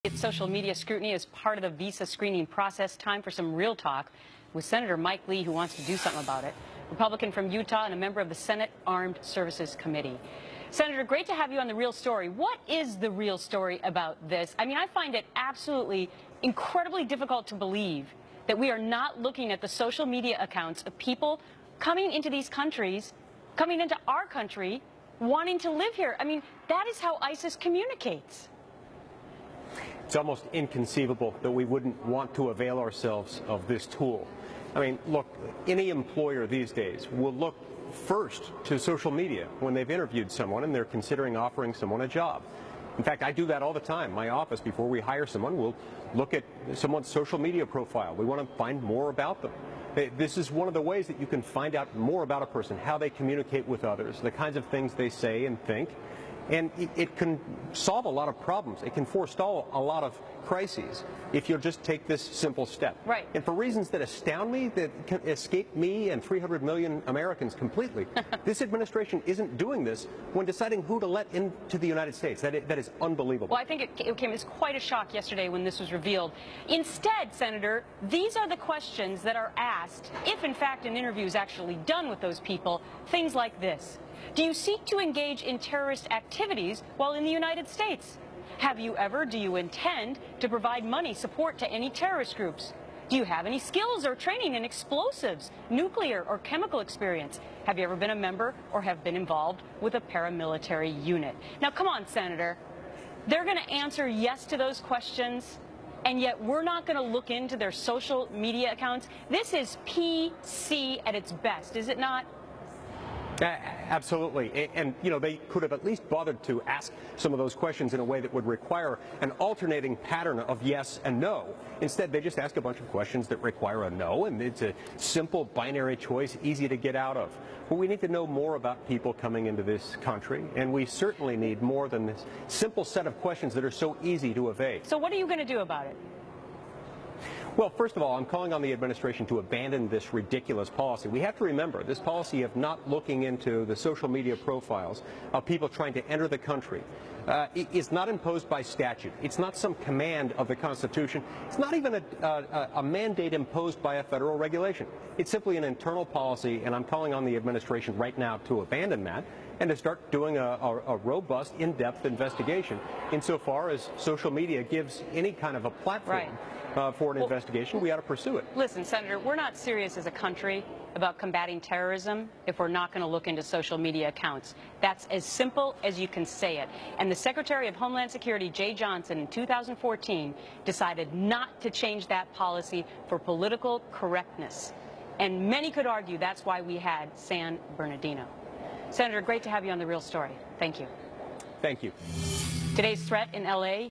It's social media scrutiny as part of the visa screening process. Time for some real talk with Senator Mike Lee, who wants to do something about it. Republican from Utah and a member of the Senate Armed Services Committee. Senator, great to have you on The Real Story. What is the real story about this? I mean, I find it absolutely incredibly difficult to believe that we are not looking at the social media accounts of people coming into these countries, coming into our country, wanting to live here. I mean, that is how ISIS communicates. It's almost inconceivable that we wouldn't want to avail ourselves of this tool. I mean, look, any employer these days will look first to social media when they've interviewed someone and they're considering offering someone a job. In fact, I do that all the time. My office, before we hire someone, will look at someone's social media profile. We want to find more about them. This is one of the ways that you can find out more about a person, how they communicate with others, the kinds of things they say and think. And it can solve a lot of problems. It can forestall a lot of crises if you'll just take this simple step. Right. And for reasons that astound me, that escape me and 300 million Americans completely, this administration isn't doing this when deciding who to let into the United States. That is unbelievable. Well, I think it came as quite a shock yesterday when this was revealed. Instead, Senator, these are the questions that are asked if, in fact, an interview is actually done with those people. Things like this. Do you seek to engage in terrorist activities while in the United States? Have you ever, do you intend to provide money support to any terrorist groups? Do you have any skills or training in explosives, nuclear or chemical experience? Have you ever been a member or have been involved with a paramilitary unit? Now, come on, Senator. They're going to answer yes to those questions, and yet we're not going to look into their social media accounts. This is PC at its best, is it not? Absolutely. And, you know, they could have at least bothered to ask some of those questions in a way that would require an alternating pattern of yes and no. Instead, they just ask a bunch of questions that require a no, and it's a simple binary choice, easy to get out of. But we need to know more about people coming into this country, and we certainly need more than this simple set of questions that are so easy to evade. So what are you going to do about it? Well, first of all, I'm calling on the administration to abandon this ridiculous policy. We have to remember this policy of not looking into the social media profiles of people trying to enter the country is not imposed by statute. It's not some command of the Constitution. It's not even a mandate imposed by a federal regulation. It's simply an internal policy, and I'm calling on the administration right now to abandon that and to start doing a robust, in-depth investigation insofar as social media gives any kind of a platform. Right. For an investigation, we ought to pursue it. Listen, Senator, we're not serious as a country about combating terrorism if we're not going to look into social media accounts. That's as simple as you can say it. And the Secretary of Homeland Security, Jeh Johnson, in 2014, decided not to change that policy for political correctness. And many could argue that's why we had San Bernardino. Senator, great to have you on The Real Story. Thank you. Thank you. Today's threat in L.A.